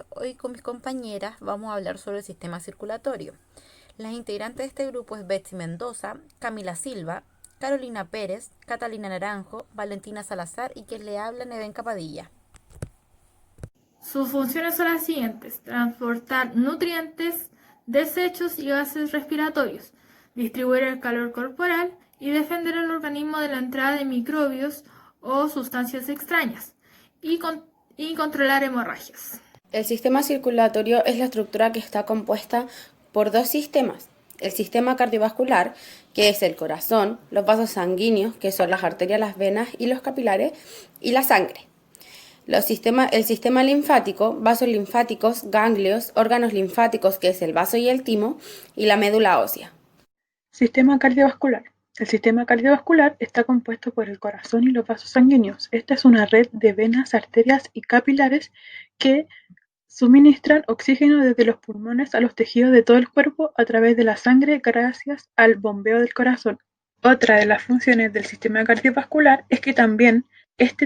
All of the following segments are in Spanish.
Hoy con mis compañeras vamos a hablar sobre el sistema circulatorio. Las integrantes de este grupo es Betsy Mendoza, Camila Silva, Carolina Pérez, Catalina Naranjo, Valentina Salazar y quien le habla Nevenka Padilla. Sus funciones son las siguientes: transportar nutrientes, desechos y gases respiratorios, distribuir el calor corporal y defender el organismo de la entrada de microbios o sustancias extrañas, y, y controlar hemorragias. El sistema circulatorio es la estructura que está compuesta por dos sistemas. El sistema cardiovascular, que es el corazón, los vasos sanguíneos, que son las arterias, las venas y los capilares, y la sangre. El sistema linfático, vasos linfáticos, ganglios, órganos linfáticos, que es el vaso y el timo, y la médula ósea. Sistema cardiovascular. El sistema cardiovascular está compuesto por el corazón y los vasos sanguíneos. Esta es una red de venas, arterias y capilares que suministran oxígeno desde los pulmones a los tejidos de todo el cuerpo a través de la sangre gracias al bombeo del corazón. Otra de las funciones del sistema cardiovascular es que también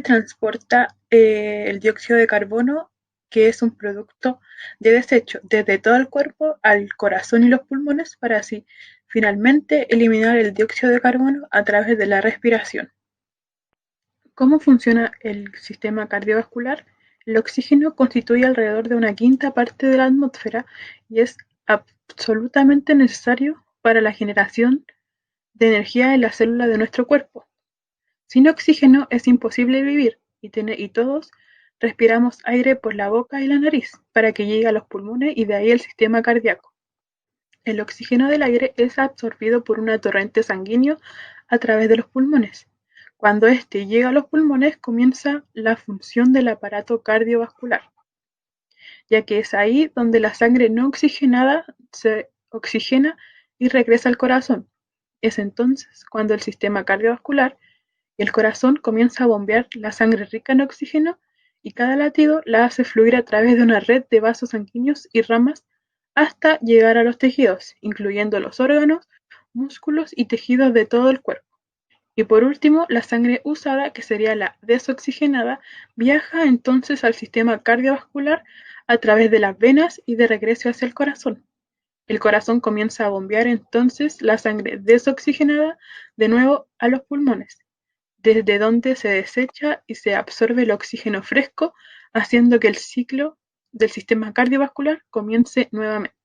transporta el dióxido de carbono, que es un producto de desecho, desde todo el cuerpo al corazón y los pulmones para así finalmente eliminar el dióxido de carbono a través de la respiración. ¿Cómo funciona el sistema cardiovascular? El oxígeno constituye alrededor de una quinta parte de la atmósfera y es absolutamente necesario para la generación de energía en las células de nuestro cuerpo. Sin oxígeno es imposible vivir y todos respiramos aire por la boca y la nariz para que llegue a los pulmones y de ahí el sistema cardíaco. El oxígeno del aire es absorbido por una torrente sanguíneo a través de los pulmones. Cuando éste llega a los pulmones comienza la función del aparato cardiovascular, ya que es ahí donde la sangre no oxigenada se oxigena y regresa al corazón. Es entonces cuando el sistema cardiovascular y el corazón comienza a bombear la sangre rica en oxígeno y cada latido la hace fluir a través de una red de vasos sanguíneos y ramas hasta llegar a los tejidos, incluyendo los órganos, músculos y tejidos de todo el cuerpo. Y por último, la sangre usada, que sería la desoxigenada, viaja entonces al sistema cardiovascular a través de las venas y de regreso hacia el corazón. El corazón comienza a bombear entonces la sangre desoxigenada de nuevo a los pulmones, desde donde se desecha y se absorbe el oxígeno fresco, haciendo que el ciclo del sistema cardiovascular comience nuevamente.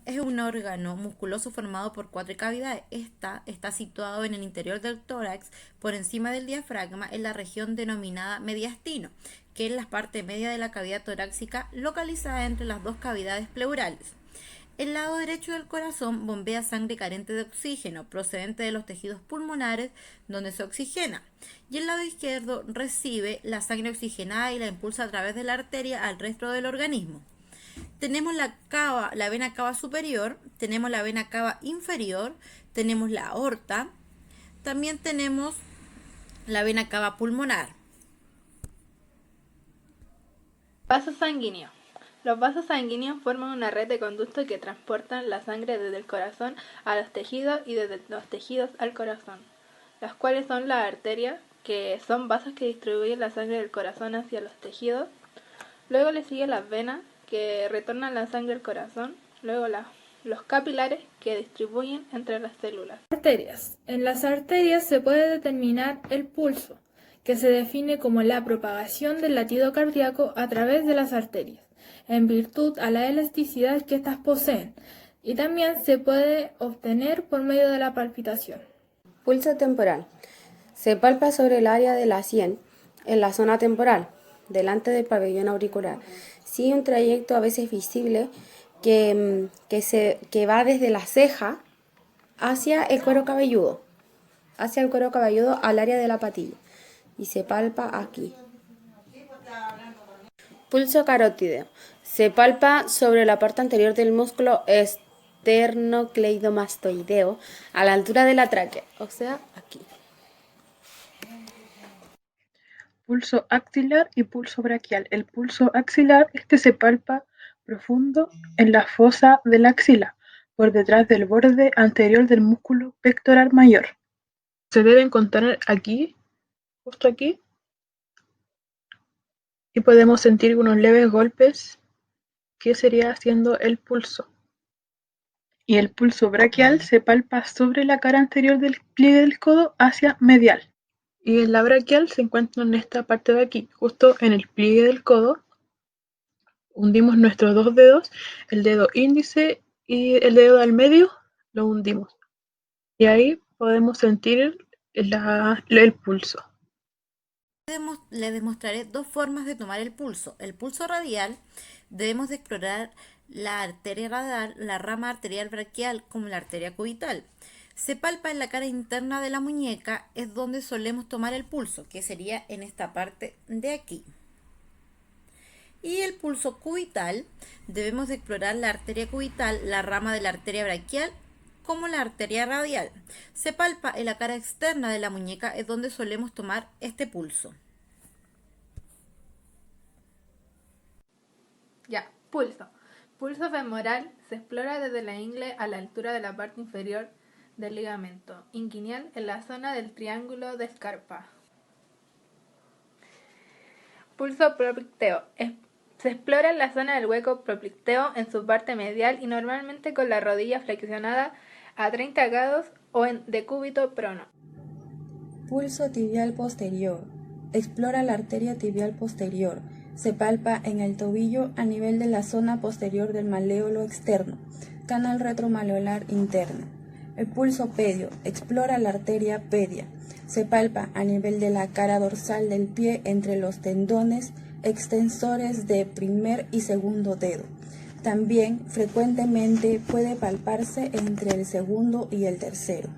Es un órgano musculoso formado por 4 cavidades. Esta está situado en el interior del tórax, por encima del diafragma, en la región denominada mediastino, que es la parte media de la cavidad torácica localizada entre las dos cavidades pleurales. El lado derecho del corazón bombea sangre carente de oxígeno, procedente de los tejidos pulmonares donde se oxigena, y el lado izquierdo recibe la sangre oxigenada y la impulsa a través de la arteria al resto del organismo. Tenemos la vena cava superior, tenemos la vena cava inferior, tenemos la aorta, también tenemos la vena cava pulmonar. Vasos sanguíneos. Los vasos sanguíneos forman una red de conductos que transportan la sangre desde el corazón a los tejidos y desde los tejidos al corazón, las cuales son las arterias, que son vasos que distribuyen la sangre del corazón hacia los tejidos. Luego le siguen las venas, que retornan la sangre al corazón. Luego los capilares, que distribuyen entre las células. Arterias. En las arterias se puede determinar el pulso, que se define como la propagación del latido cardíaco a través de las arterias, en virtud a la elasticidad que éstas poseen, y también se puede obtener por medio de la palpitación. Pulso temporal. Se palpa sobre el área de la sien, en la zona temporal, delante del pabellón auricular. Sigue un trayecto a veces visible que va desde la ceja hacia el cuero cabelludo, al área de la patilla, y se palpa aquí. Pulso carótideo. Se palpa sobre la parte anterior del músculo esternocleidomastoideo, a la altura de la tráquea, o sea, aquí. Pulso axilar y pulso braquial. El pulso axilar, se palpa profundo en la fosa de la axila, por detrás del borde anterior del músculo pectoral mayor. Se debe encontrar aquí, justo aquí, y podemos sentir unos leves golpes que sería haciendo el pulso. Y el pulso braquial se palpa sobre la cara anterior del pliegue del codo hacia medial. Y el la braquial se encuentra en esta parte de aquí, justo en el pliegue del codo. Hundimos nuestros dos dedos, el dedo índice y el dedo del medio, lo hundimos. Y ahí podemos sentir el pulso. Le demostraré dos formas de tomar el pulso. El pulso radial, debemos de explorar la arteria radial, la rama arterial braquial como la arteria cubital. Se palpa en la cara interna de la muñeca, es donde solemos tomar el pulso, que sería en esta parte de aquí. Y el pulso cubital, debemos de explorar la arteria cubital, la rama de la arteria braquial como la arteria radial. Se palpa en la cara externa de la muñeca, es donde solemos tomar este pulso. Ya, pulso. Pulso femoral se explora desde la ingle a la altura de la parte inferior del ligamento inguinal en la zona del triángulo de Scarpa. Pulso proplicteo. Se explora en la zona del hueco proplicteo en su parte medial y normalmente con la rodilla flexionada a 30 grados o en decúbito prono. Pulso tibial posterior. Explora la arteria tibial posterior. Se palpa en el tobillo a nivel de la zona posterior del maléolo externo, canal retromaleolar interno. El pulso pedio. Explora la arteria pedia. Se palpa a nivel de la cara dorsal del pie entre los tendones extensores de primer y segundo dedo. También frecuentemente puede palparse entre el segundo y el tercero.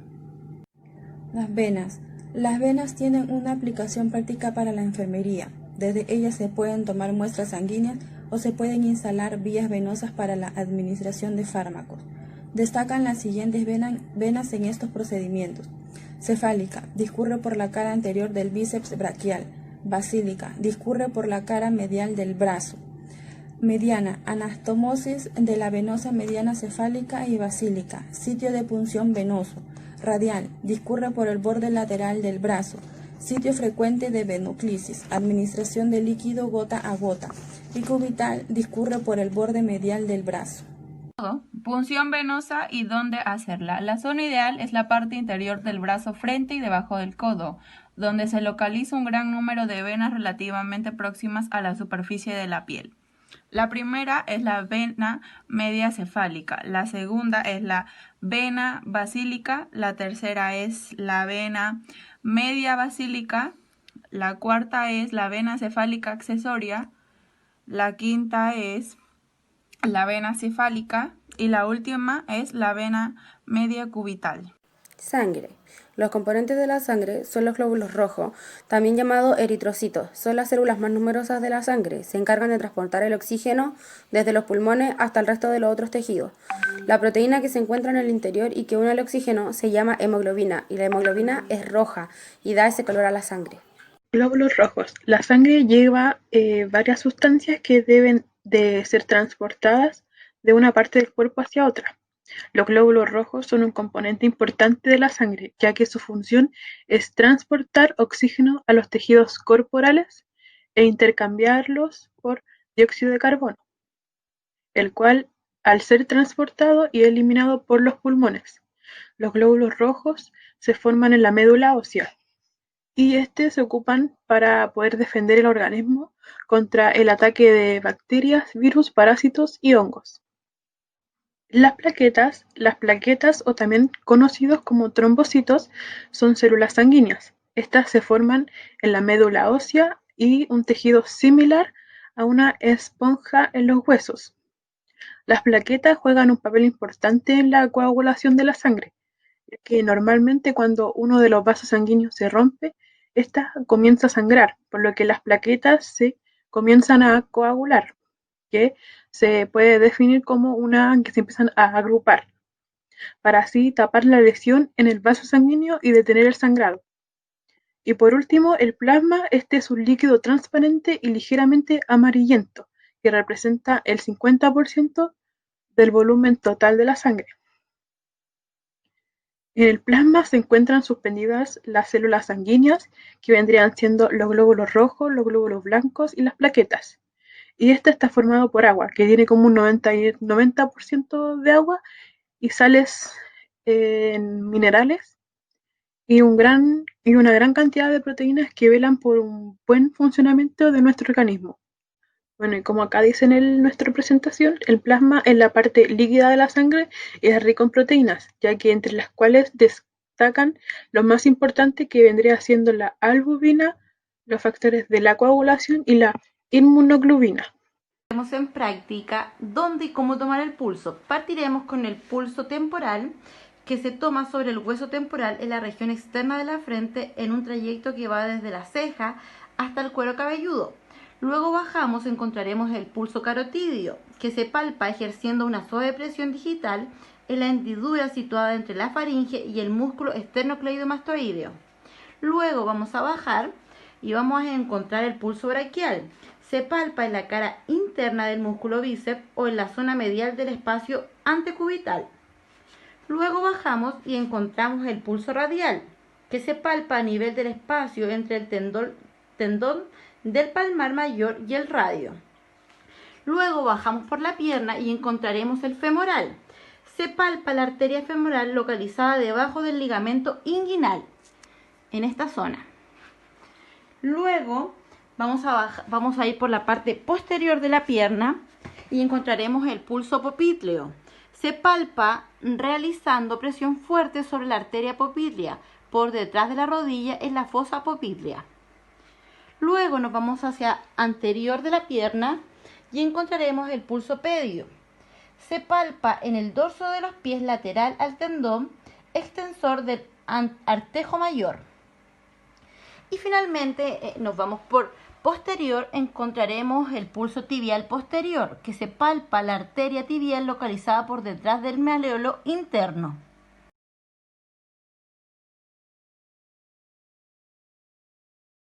Las venas. Las venas tienen una aplicación práctica para la enfermería. Desde ellas se pueden tomar muestras sanguíneas o se pueden instalar vías venosas para la administración de fármacos. Destacan las siguientes venas en estos procedimientos. Cefálica, discurre por la cara anterior del bíceps braquial. Basílica, discurre por la cara medial del brazo. Mediana, anastomosis de la venosa mediana cefálica y basílica, sitio de punción venoso. Radial, discurre por el borde lateral del brazo, sitio frecuente de venoclisis, administración de líquido gota a gota. Y cubital, discurre por el borde medial del brazo. Punción venosa y dónde hacerla. La zona ideal es la parte interior del brazo frente y debajo del codo, donde se localiza un gran número de venas relativamente próximas a la superficie de la piel. La primera es la vena media cefálica, la segunda es la vena basílica, la tercera es la vena media basílica, la cuarta es la vena cefálica accesoria, la quinta es la vena cefálica y la última es la vena media cubital. Sangre. Los componentes de la sangre son los glóbulos rojos, también llamados eritrocitos. Son las células más numerosas de la sangre. Se encargan de transportar el oxígeno desde los pulmones hasta el resto de los otros tejidos. La proteína que se encuentra en el interior y que une el oxígeno se llama hemoglobina, y la hemoglobina es roja y da ese color a la sangre. Glóbulos rojos. La sangre lleva varias sustancias que deben de ser transportadas de una parte del cuerpo hacia otra. Los glóbulos rojos son un componente importante de la sangre, ya que su función es transportar oxígeno a los tejidos corporales e intercambiarlos por dióxido de carbono, el cual, al ser transportado y eliminado por los pulmones, los glóbulos rojos se forman en la médula ósea y se ocupan para poder defender el organismo contra el ataque de bacterias, virus, parásitos y hongos. Las plaquetas o también conocidos como trombocitos son células sanguíneas. Estas se forman en la médula ósea y un tejido similar a una esponja en los huesos. Las plaquetas juegan un papel importante en la coagulación de la sangre, ya que normalmente cuando uno de los vasos sanguíneos se rompe, ésta comienza a sangrar, por lo que las plaquetas se comienzan a coagular, que se puede definir como que se empiezan a agrupar, para así tapar la lesión en el vaso sanguíneo y detener el sangrado. Y por último, el plasma, es un líquido transparente y ligeramente amarillento, que representa el 50% del volumen total de la sangre. En el plasma se encuentran suspendidas las células sanguíneas, que vendrían siendo los glóbulos rojos, los glóbulos blancos y las plaquetas. Y este está formado por agua, que tiene como un 90% de agua y sales minerales y una gran cantidad de proteínas que velan por un buen funcionamiento de nuestro organismo. Bueno, y como acá dice en nuestra presentación, el plasma en la parte líquida de la sangre es rico en proteínas, ya que entre las cuales destacan lo más importante, que vendría siendo la albumina, los factores de la coagulación y la inmunoglobina. Ponemos en práctica dónde y cómo tomar el pulso. Partiremos con el pulso temporal, que se toma sobre el hueso temporal en la región externa de la frente en un trayecto que va desde la ceja hasta el cuero cabelludo. Luego bajamos, encontraremos el pulso carotidio, que se palpa ejerciendo una suave presión digital en la hendidura situada entre la faringe y el músculo esternocleidomastoideo. Luego vamos a bajar y vamos a encontrar el pulso braquial. Se palpa en la cara interna del músculo bíceps o en la zona medial del espacio antecubital. Luego bajamos y encontramos el pulso radial, que se palpa a nivel del espacio entre el tendón del palmar mayor y el radio. Luego bajamos por la pierna y encontraremos el femoral. Se palpa la arteria femoral localizada debajo del ligamento inguinal, en esta zona. Luego vamos a ir por la parte posterior de la pierna y encontraremos el pulso popliteo. Se palpa realizando presión fuerte sobre la arteria poplítea por detrás de la rodilla en la fosa poplítea. Luego nos vamos hacia anterior de la pierna y encontraremos el pulso pedio. Se palpa en el dorso de los pies lateral al tendón extensor del artejo mayor. Y finalmente nos vamos por posterior, encontraremos el pulso tibial posterior, que se palpa la arteria tibial localizada por detrás del maleolo interno.